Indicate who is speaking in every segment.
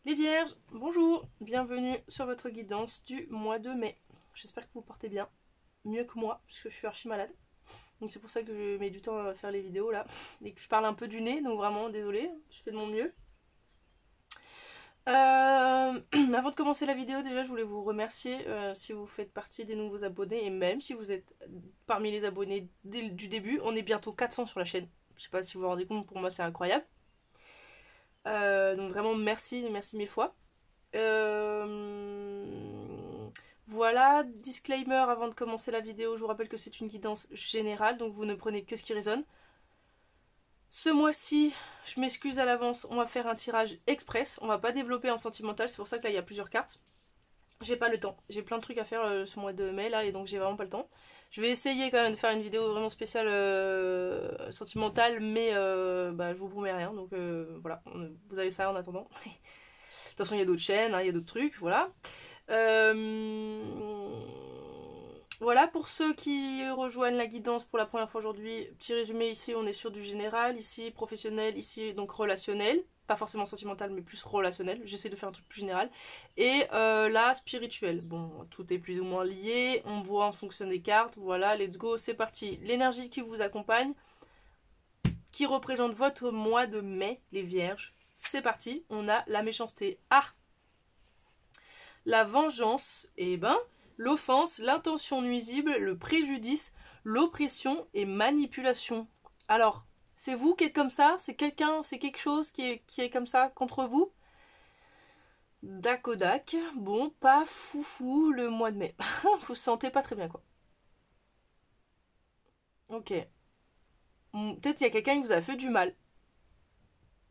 Speaker 1: Les vierges, bonjour, bienvenue sur votre guidance du mois de mai. J'espère que vous portez bien, mieux que moi, parce que je suis archi malade. Donc c'est pour ça que je mets du temps à faire les vidéos là, et que je parle un peu du nez, donc vraiment désolée, je fais de mon mieux. Avant de commencer la vidéo, déjà je voulais vous remercier si vous faites partie des nouveaux abonnés, et même si vous êtes parmi les abonnés du début, on est bientôt 400 sur la chaîne. Je sais pas si vous vous rendez compte, pour moi c'est incroyable. Donc vraiment merci, merci mille fois. Euh, Voilà, disclaimer avant de commencer la vidéo, je vous rappelle que c'est une guidance générale, donc vous ne prenez que ce qui résonne. Ce mois-ci, je m'excuse à l'avance, on va faire un tirage express, on va pas développer en sentimental, c'est pour ça que là il y a plusieurs cartes. J'ai pas le temps, j'ai plein de trucs à faire ce mois de mai là, et donc j'ai vraiment pas le temps. Je vais essayer quand même de faire une vidéo vraiment spéciale sentimentale, mais je vous promets rien, donc voilà, vous avez ça en attendant. De toute façon, il y a d'autres chaînes, hein, il y a d'autres trucs, voilà. Voilà, pour ceux qui rejoignent la guidance pour la première fois aujourd'hui, petit résumé, ici on est sur du général, ici professionnel, ici donc relationnel, pas forcément sentimental mais plus relationnel, j'essaie de faire un truc plus général, et là spirituel, bon tout est plus ou moins lié, on voit en fonction des cartes, voilà, let's go, c'est parti, l'énergie qui vous accompagne, qui représente votre mois de mai, les vierges, c'est parti, on a la méchanceté, ah, la vengeance, eh ben, l'offense, l'intention nuisible, le préjudice, l'oppression et manipulation. Alors, c'est vous qui êtes comme ça? C'est quelqu'un, c'est quelque chose qui est comme ça contre vous? Dakodak, bon, pas foufou le mois de mai. Vous vous sentez pas très bien, quoi. Ok. Peut-être il y a quelqu'un qui vous a fait du mal.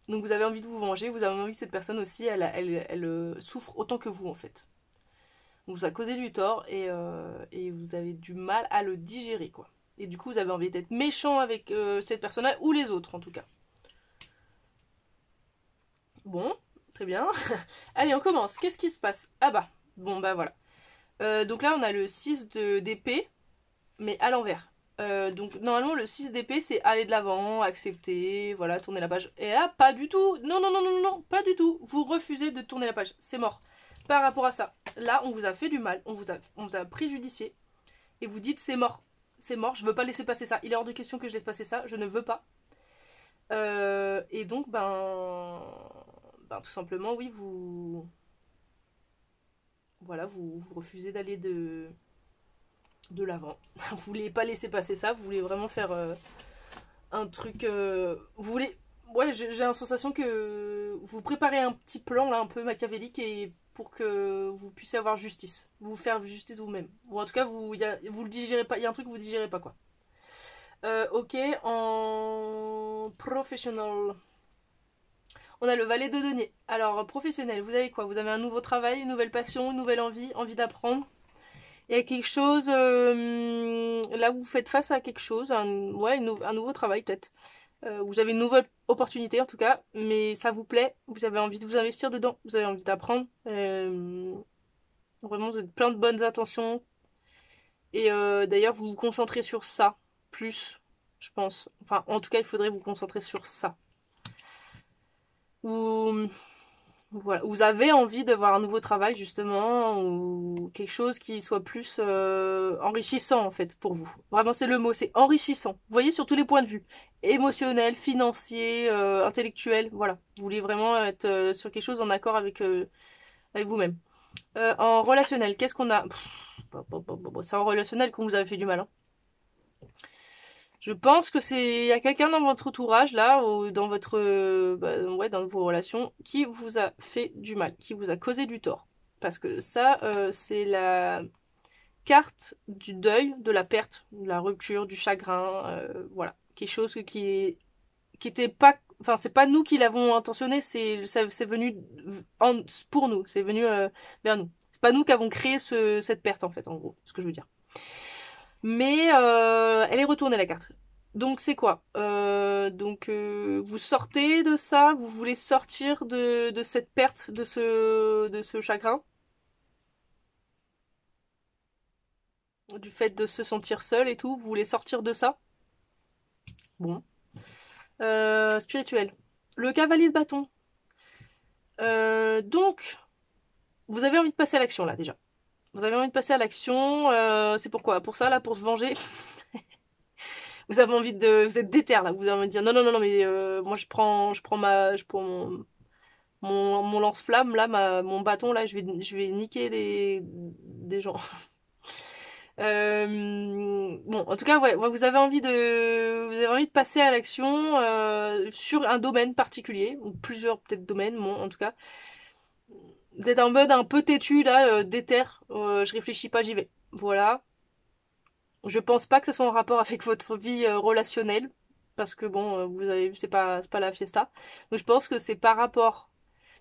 Speaker 1: Donc vous avez envie de vous venger, vous avez envie que cette personne aussi, elle souffre autant que vous, en fait. On vous a causé du tort et vous avez du mal à le digérer, quoi. Et du coup, vous avez envie d'être méchant avec cette personne-là, ou les autres en tout cas. Bon, très bien. Allez, on commence. Qu'est-ce qui se passe? Ah bah, bon bah voilà. Donc là, on a le 6 d'épée, mais à l'envers. Donc normalement, le 6 d'épée, c'est aller de l'avant, accepter, voilà, tourner la page. Et là, pas du tout. Non, non, non, non, non, pas du tout. Vous refusez de tourner la page. C'est mort. Par rapport à ça, là, on vous a fait du mal, on vous a préjudicié, et vous dites c'est mort, je veux pas laisser passer ça. Il est hors de question que je laisse passer ça, je ne veux pas. Et donc, tout simplement, oui, voilà, vous refusez d'aller de l'avant. Vous voulez pas laisser passer ça, vous voulez vraiment faire un truc. Vous voulez. Ouais, j'ai la sensation que vous préparez un petit plan là, un peu machiavélique, et pour que vous puissiez avoir justice, vous faire justice vous-même. Ou en tout cas, vous le digérez pas. Il y a un truc que vous digérez pas, quoi. Ok, en professionnel. On a le valet de denier. Alors, professionnel, vous avez quoi? Vous avez un nouveau travail, une nouvelle passion, une nouvelle envie, envie d'apprendre. Il y a quelque chose, là vous faites face à quelque chose, ouais, un nouveau travail peut-être. Vous avez une nouvelle opportunité en tout cas, mais ça vous plaît, vous avez envie de vous investir dedans, vous avez envie d'apprendre. Vraiment, vous avez plein de bonnes intentions. Et d'ailleurs, vous vous concentrez sur ça, plus, je pense. Enfin, en tout cas, il faudrait vous concentrer sur ça. Ou voilà, vous avez envie d'avoir un nouveau travail justement, ou quelque chose qui soit plus enrichissant en fait pour vous. Vraiment, c'est le mot, c'est enrichissant. Vous voyez, sur tous les points de vue, émotionnel, financier, intellectuel, voilà. Vous voulez vraiment être sur quelque chose en accord avec vous-même. En relationnel, qu'est-ce qu'on a? C'est en relationnel qu'on vous a fait du mal, hein. Je pense que c'est il y a quelqu'un dans votre entourage là, ou dans votre ouais, dans vos relations, qui vous a fait du mal, qui vous a causé du tort. Parce que ça, c'est la carte du deuil, de la perte, de la rupture, du chagrin, voilà, quelque chose qui était pas, enfin c'est pas nous qui l'avons intentionné, c'est venu pour nous, c'est venu vers nous. C'est pas nous qui avons créé cette perte en fait, en gros, ce que je veux dire. Mais elle est retournée la carte. Donc c'est quoi? Vous sortez de ça, vous voulez sortir de cette perte, de ce chagrin, du fait de se sentir seul et tout, vous voulez sortir de ça? Bon. Spirituel. Le cavalier de bâton. Donc, vous avez envie de passer à l'action là déjà. Vous avez envie de passer à l'action. C'est pourquoi? Pour ça là, pour se venger. Vous avez envie de, vous êtes déter là. Vous avez envie de dire non non non non mais moi je prends mon lance-flamme là, mon bâton là, je vais niquer des gens. Bon, en tout cas, ouais, vous avez vous avez envie de passer à l'action sur un domaine particulier ou plusieurs peut-être domaines. Bon, en tout cas, vous êtes en mode un peu têtu là, déter. Je réfléchis pas, j'y vais. Voilà. Je pense pas que ce soit en rapport avec votre vie relationnelle parce que bon, vous avez vu, c'est pas la fiesta. Donc je pense que c'est par rapport.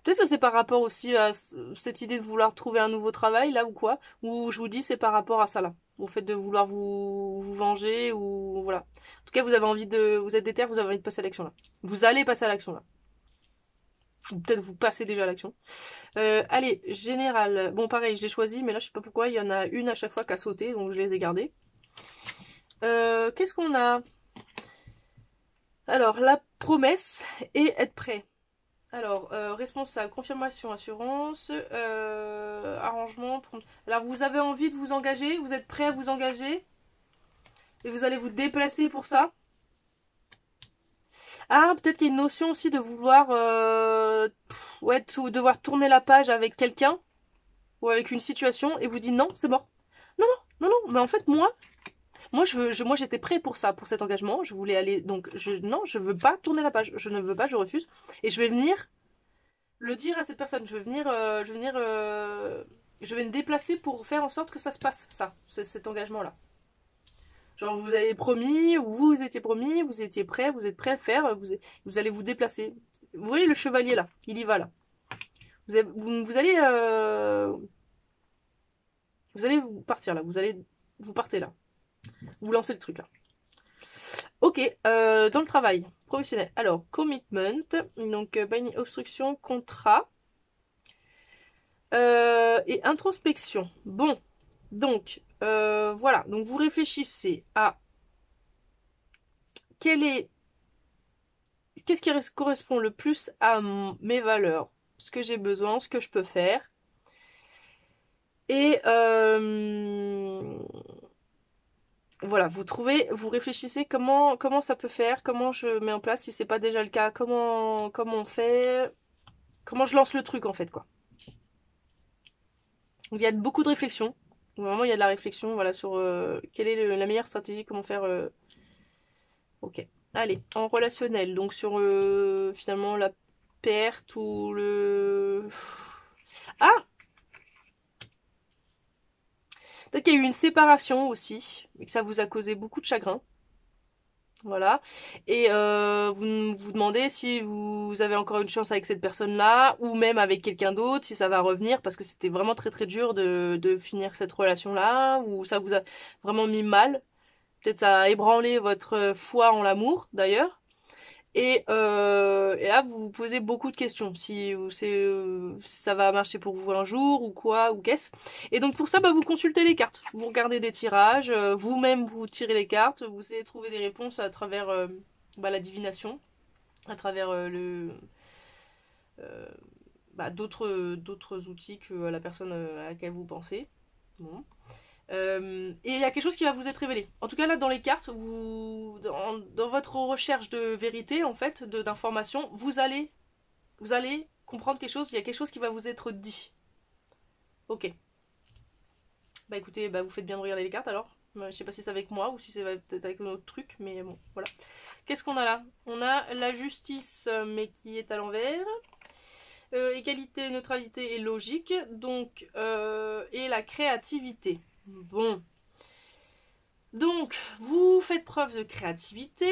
Speaker 1: Peut-être que c'est par rapport aussi à cette idée de vouloir trouver un nouveau travail là ou quoi. Ou je vous dis c'est par rapport à ça là. Au fait de vouloir vous venger ou voilà. En tout cas vous avez envie de. Vous êtes déter, vous avez envie de passer à l'action là. Vous allez passer à l'action là. Ou peut-être vous passez déjà à l'action. Allez, général. Bon pareil, je l'ai choisi, mais là je sais pas pourquoi, il y en a une à chaque fois qui a sauté, donc je les ai gardées. Qu'est-ce qu'on a? Alors, la promesse et être prêt. Alors, responsable, confirmation, assurance, arrangement. Alors, vous avez envie de vous engager, vous êtes prêt à vous engager et vous allez vous déplacer pour ça. Ah, peut-être qu'il y a une notion aussi de vouloir, ouais, devoir tourner la page avec quelqu'un ou avec une situation et vous dites non, c'est mort. Non, non, non, non, mais en fait, moi, j'étais prêt pour ça, pour cet engagement. Je voulais aller, donc, non, je veux pas tourner la page. Je ne veux pas, je refuse. Et je vais venir le dire à cette personne. Je vais me déplacer pour faire en sorte que ça se passe, ça, cet engagement-là. Genre, vous avez promis, vous étiez promis, vous étiez prêt, vous êtes prêt à le faire, vous allez vous déplacer. Vous voyez le chevalier là, il y va là. Vous allez vous partir là, vous partez là. Vous lancez le truc là. Ok, dans le travail professionnel. Alors, commitment, donc obstruction, contrat et introspection. Bon, donc voilà. Donc vous réfléchissez à qu'est-ce qui correspond le plus à mes valeurs, ce que j'ai besoin, ce que je peux faire. Et voilà, vous réfléchissez comment ça peut faire, comment je mets en place, si c'est pas déjà le cas, comment on fait, comment je lance le truc en fait quoi. Il y a beaucoup de réflexion. Vraiment, il y a de la réflexion voilà, sur quelle est la meilleure stratégie, comment faire. Ok. Allez, en relationnel, donc sur finalement la perte ou le. Ah! Peut-être qu'il y a eu une séparation aussi, et que ça vous a causé beaucoup de chagrin. Voilà. Et vous vous demandez si vous avez encore une chance avec cette personne-là, ou même avec quelqu'un d'autre, si ça va revenir, parce que c'était vraiment très très dur de finir cette relation-là, ou ça vous a vraiment mis mal. Peut-être ça a ébranlé votre foi en l'amour, d'ailleurs. Et là, vous vous posez beaucoup de questions. Si ça va marcher pour vous un jour, ou quoi, ou qu'est-ce. Et donc pour ça, bah, vous consultez les cartes. Vous regardez des tirages, vous-même vous tirez les cartes, vous essayez de trouver des réponses à travers bah, la divination, à travers euh, bah, d'autres outils que la personne à laquelle vous pensez. Bon. Et il y a quelque chose qui va vous être révélé. En tout cas, là, dans les cartes, dans votre recherche de vérité, en fait, d'information, vous allez comprendre quelque chose. Il y a quelque chose qui va vous être dit. Ok. Bah écoutez, bah, vous faites bien de regarder les cartes alors. Je sais pas si c'est avec moi ou si c'est peut-être avec un autre truc, mais bon, voilà. Qu'est-ce qu'on a là? On a la justice, mais qui est à l'envers. Égalité, neutralité et logique. Donc, et la créativité. Bon. Donc, vous faites preuve de créativité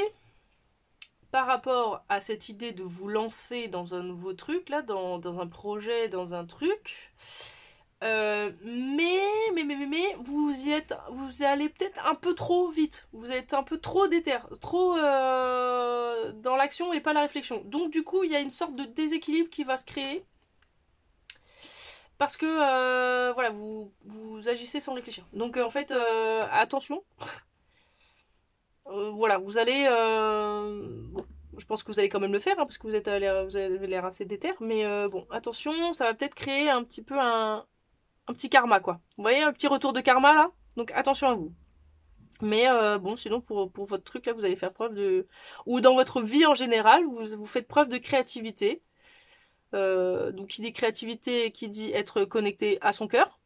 Speaker 1: par rapport à cette idée de vous lancer dans un nouveau truc, là, dans un projet, dans un truc. Mais, vous y allez peut-être un peu trop vite. Vous êtes un peu trop déter, trop dans l'action et pas la réflexion. Donc, du coup, il y a une sorte de déséquilibre qui va se créer. Parce que, voilà, vous agissez sans réfléchir. Donc, en fait, attention. Voilà, vous allez... bon, je pense que vous allez quand même le faire, hein, parce que vous avez l'air assez déter, mais bon, attention, ça va peut-être créer un petit peu un petit karma, quoi. Vous voyez, un petit retour de karma, là? Donc attention à vous. Mais bon, sinon, pour votre truc, là, vous allez faire preuve de... Ou dans votre vie en général, vous faites preuve de créativité. Donc qui dit créativité, qui dit être connecté à son cœur,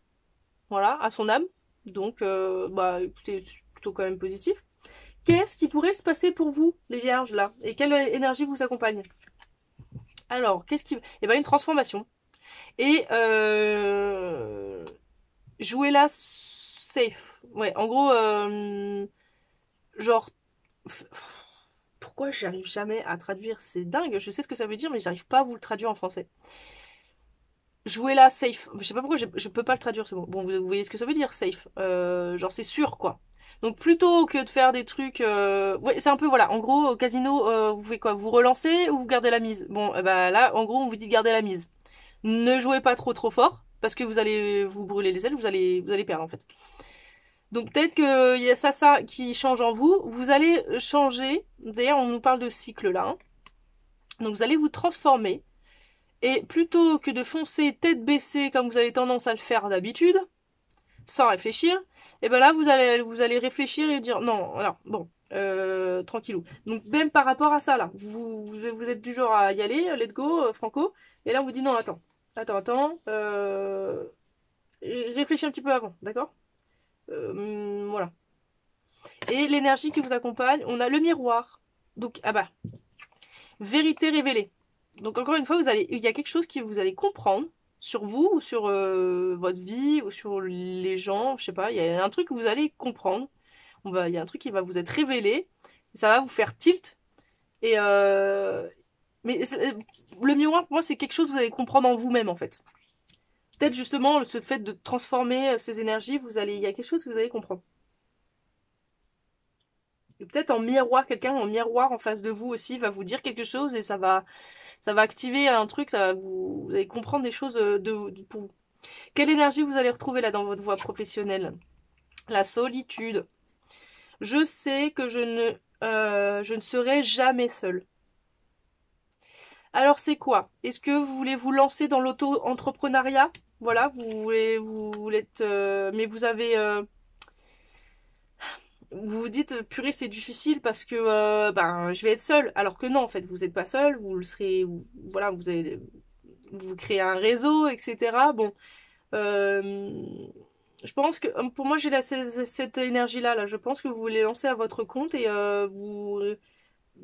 Speaker 1: voilà, à son âme. Donc, bah écoutez, c'est plutôt quand même positif. Qu'est-ce qui pourrait se passer pour vous, les vierges, là? Et quelle énergie vous accompagne? Alors, qu'est-ce qui... Eh ben, une transformation. Et jouez-la safe. Ouais, en gros, genre... Pourquoi j'arrive jamais à traduire? C'est dingue, je sais ce que ça veut dire, mais j'arrive pas à vous le traduire en français. Jouez-la safe. Je sais pas pourquoi je peux pas le traduire ce mot. Bon, vous voyez ce que ça veut dire, safe. Genre c'est sûr, quoi. Donc plutôt que de faire des trucs... Ouais, c'est un peu, voilà, en gros, au casino, vous faites quoi? Vous relancez ou vous gardez la mise? Bon, bah là, en gros, on vous dit de garder la mise. Ne jouez pas trop fort, parce que vous allez vous brûler les ailes, vous allez perdre, en fait. Donc peut-être qu'il y a ça qui change en vous. Vous allez changer. D'ailleurs, on nous parle de cycle, là. Hein. Donc vous allez vous transformer. Et plutôt que de foncer tête baissée comme vous avez tendance à le faire d'habitude, sans réfléchir, et ben là vous allez réfléchir et dire non, alors bon, tranquillou. Donc même par rapport à ça là, vous êtes du genre à y aller, let's go, franco, et là on vous dit non, attends, réfléchis un petit peu avant, d'accord. Voilà. Et l'énergie qui vous accompagne, on a le miroir. Donc ah bah, vérité révélée. Donc encore une fois, il y a quelque chose que vous allez comprendre sur vous ou sur votre vie ou sur les gens, je sais pas, il y a un truc que vous allez comprendre. Il y a un truc qui va vous être révélé, ça va vous faire tilt. Et mais le miroir pour moi c'est quelque chose que vous allez comprendre en vous-même en fait. Peut-être justement ce fait de transformer ces énergies, il y a quelque chose que vous allez comprendre. Et peut-être en miroir, quelqu'un en miroir en face de vous aussi va vous dire quelque chose et ça va activer un truc, vous allez comprendre des choses pour vous. Quelle énergie vous allez retrouver là dans votre voie professionnelle? La solitude. Je sais que je ne serai jamais seule. Alors c'est quoi? Est-ce que vous voulez vous lancer dans l'auto-entrepreneuriat? Voilà, vous voulez être, mais vous avez, vous vous dites, purée, c'est difficile parce que, ben, je vais être seule. Alors que non, en fait, vous n'êtes pas seule, vous le serez, voilà, vous créez un réseau, etc. Bon, Euh, je pense que pour moi j'ai cette énergie là. Je pense que vous voulez lancer à votre compte et vous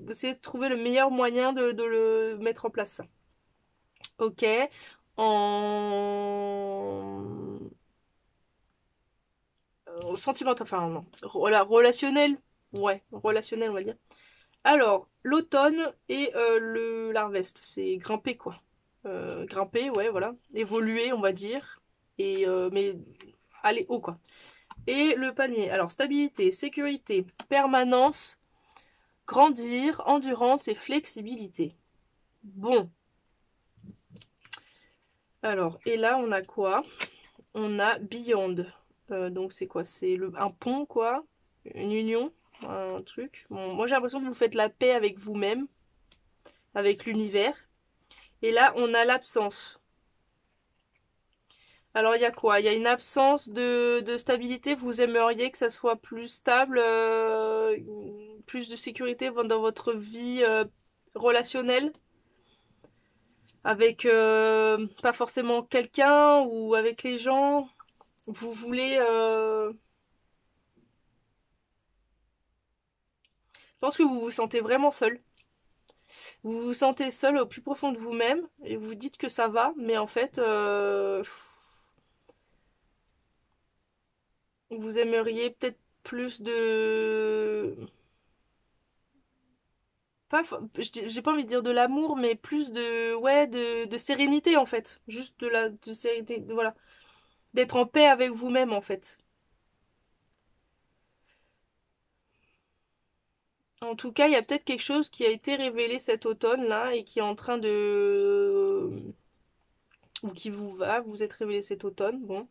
Speaker 1: essayez de trouver le meilleur moyen de le mettre en place. Ok. En sentimental, enfin non. Relationnel. Ouais, relationnel on va dire. Alors, l'automne et l'harvest, c'est grimper quoi. Grimper, ouais, voilà. Évoluer, on va dire. Et mais aller haut quoi. Et le panier. Alors, stabilité, sécurité, permanence, grandir, endurance et flexibilité. Bon. Alors, et là, on a quoi? On a Beyond. Donc, c'est quoi? C'est un pont, quoi. Une union. Un truc. Bon, moi, j'ai l'impression que vous faites la paix avec vous-même, avec l'univers. Et là, on a l'absence. Alors, il y a quoi? Il y a une absence de stabilité. Vous aimeriez que ça soit plus stable, plus de sécurité dans votre vie relationnelle, avec pas forcément quelqu'un ou avec les gens. Vous voulez... Je pense que vous vous sentez vraiment seul. Vous vous sentez seul au plus profond de vous-même et vous dites que ça va, mais en fait, vous aimeriez peut-être plus de pas j'ai pas envie de dire de l'amour mais plus de ouais de sérénité en fait, juste de sérénité, voilà, d'être en paix avec vous-même en fait. En tout cas, il y a peut-être quelque chose qui a été révélé cet automne là et qui est en train de ou qui vous êtes révélé cet automne. Bon,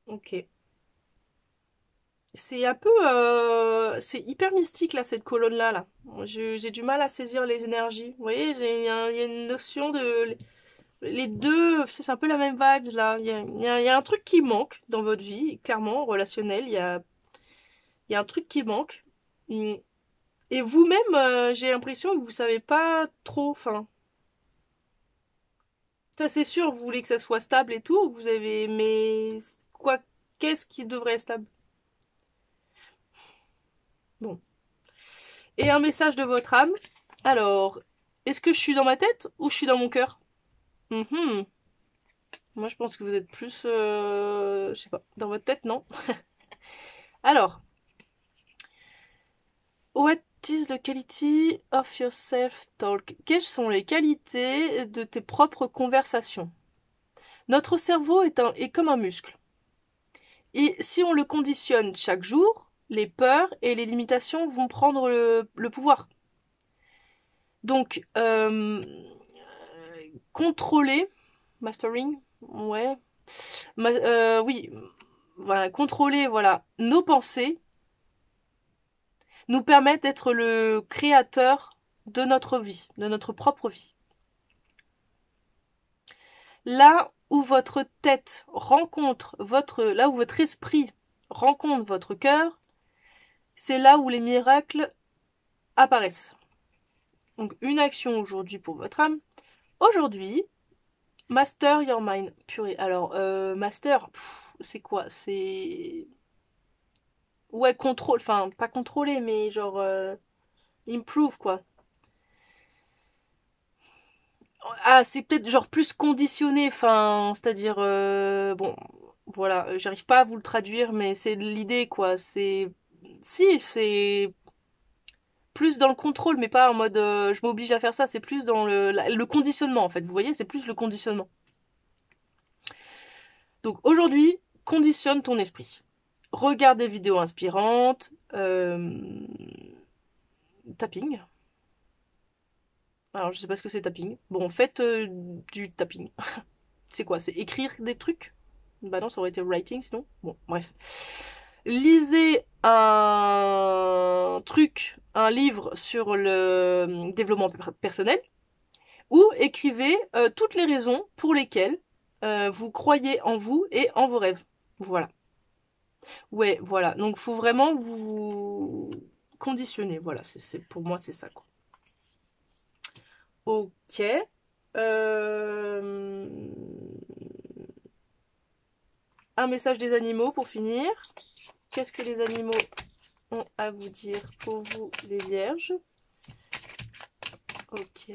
Speaker 1: ok. C'est un peu... c'est hyper mystique, là, cette colonne-là, là. J'ai du mal à saisir les énergies. Vous voyez, il y a une notion de... Les deux, c'est un peu la même vibe, là. Il y a un truc qui manque dans votre vie, clairement, relationnel. Il y a un truc qui manque. Mm. Et vous-même, j'ai l'impression que vous savez pas trop... Enfin, ça, c'est sûr, vous voulez que ça soit stable et tout. Vous avez... Mais... Quoi? Qu'est-ce qui devrait être stable? Bon. Et un message de votre âme. Alors, est-ce que je suis dans ma tête ou je suis dans mon cœur? Mhm. Moi, je pense que vous êtes plus, je sais pas, dans votre tête, non? Alors, what is the quality of your self-talk? Quelles sont les qualités de tes propres conversations? Notre cerveau est comme un muscle. Et si on le conditionne chaque jour, les peurs et les limitations vont prendre le pouvoir. Donc, contrôler, mastering, ouais, oui, voilà, contrôler, voilà, nos pensées nous permet d'être le créateur de notre vie, de notre propre vie. Là où votre tête rencontre là où votre esprit rencontre votre cœur, c'est là où les miracles apparaissent. Donc une action aujourd'hui pour votre âme. Aujourd'hui, master your mind. Purée. Alors, master, c'est quoi? C'est... Ouais, contrôle. Enfin, pas contrôler, mais genre... improve, quoi. Ah, c'est peut-être genre plus conditionné. Enfin, c'est-à-dire... bon, voilà. J'arrive pas à vous le traduire, mais c'est l'idée, quoi. C'est... Si, c'est plus dans le contrôle, mais pas en mode je m'oblige à faire ça. C'est plus dans le conditionnement, en fait. Vous voyez, c'est plus le conditionnement. Donc aujourd'hui, conditionne ton esprit. Regarde des vidéos inspirantes, tapping. Alors je sais pas ce que c'est tapping. Bon, faites du tapping. C'est quoi? C'est écrire des trucs? Bah non, ça aurait été writing sinon. Bon, bref. Lisez un livre sur le développement personnel, ou écrivez toutes les raisons pour lesquelles vous croyez en vous et en vos rêves. Voilà. Ouais, voilà. Donc, faut vraiment vous conditionner. Voilà, pour moi, c'est ça, quoi. Ok. Euh, Un message des animaux pour finir. Qu'est-ce que les animaux ont à vous dire pour vous, les vierges? Ok.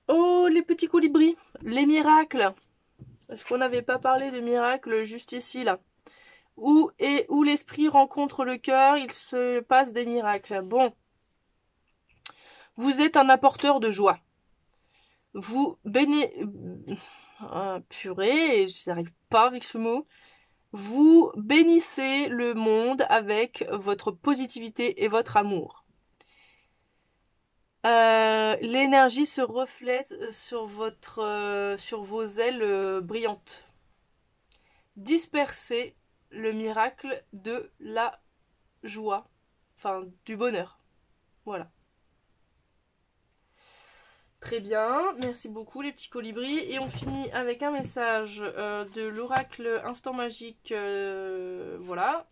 Speaker 1: Oh, les petits colibris. Les miracles. Est-ce qu'on n'avait pas parlé de miracles juste ici, là? Où l'esprit rencontre le cœur, il se passe des miracles. Bon, vous êtes un apporteur de joie. Vous ah, purée, je n'arrive pas avec ce mot. Vous bénissez le monde avec votre positivité et votre amour. L'énergie se reflète sur vos ailes brillantes. Dispersez le miracle de la joie, enfin du bonheur. Voilà. Très bien, merci beaucoup les petits colibris. Et on finit avec un message de l'oracle instant magique. Voilà.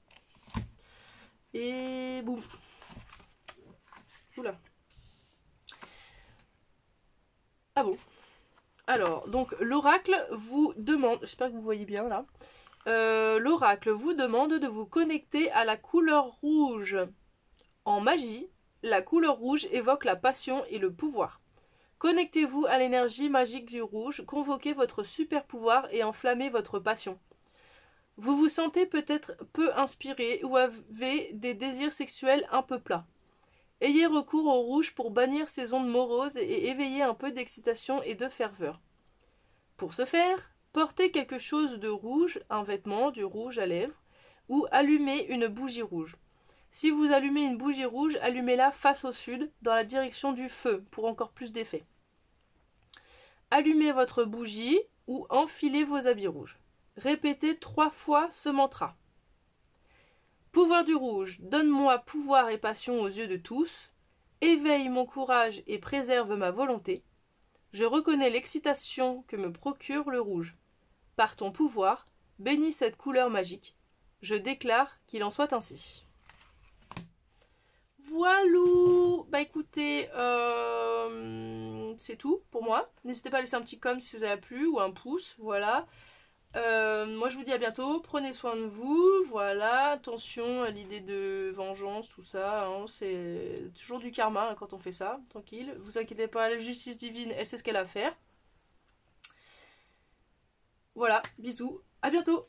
Speaker 1: Et boum. Oula. Ah bon. Alors, donc l'oracle vous demande, j'espère que vous voyez bien là. L'oracle vous demande de vous connecter à la couleur rouge. En magie, la couleur rouge évoque la passion et le pouvoir. Connectez-vous à l'énergie magique du rouge, convoquez votre super pouvoir et enflammez votre passion. Vous vous sentez peut-être peu inspiré ou avez des désirs sexuels un peu plats. Ayez recours au rouge pour bannir ces ondes moroses et éveiller un peu d'excitation et de ferveur. Pour ce faire, portez quelque chose de rouge, un vêtement, du rouge à lèvres, ou allumez une bougie rouge. Si vous allumez une bougie rouge, allumez-la face au sud, dans la direction du feu, pour encore plus d'effet. allumez votre bougie ou enfilez vos habits rouges. Répétez 3 fois ce mantra. Pouvoir du rouge, donne-moi pouvoir et passion aux yeux de tous. Éveille mon courage et préserve ma volonté. Je reconnais l'excitation que me procure le rouge. Par ton pouvoir, bénis cette couleur magique. Je déclare qu'il en soit ainsi. Voilou. Bah écoutez, c'est tout pour moi. N'hésitez pas à laisser un petit com si vous avez plu ou un pouce, voilà. Moi je vous dis à bientôt, prenez soin de vous, voilà, attention à l'idée de vengeance, tout ça, hein, c'est toujours du karma hein, quand on fait ça, tranquille. Vous inquiétez pas, la justice divine, elle sait ce qu'elle a à faire. Voilà, bisous, à bientôt.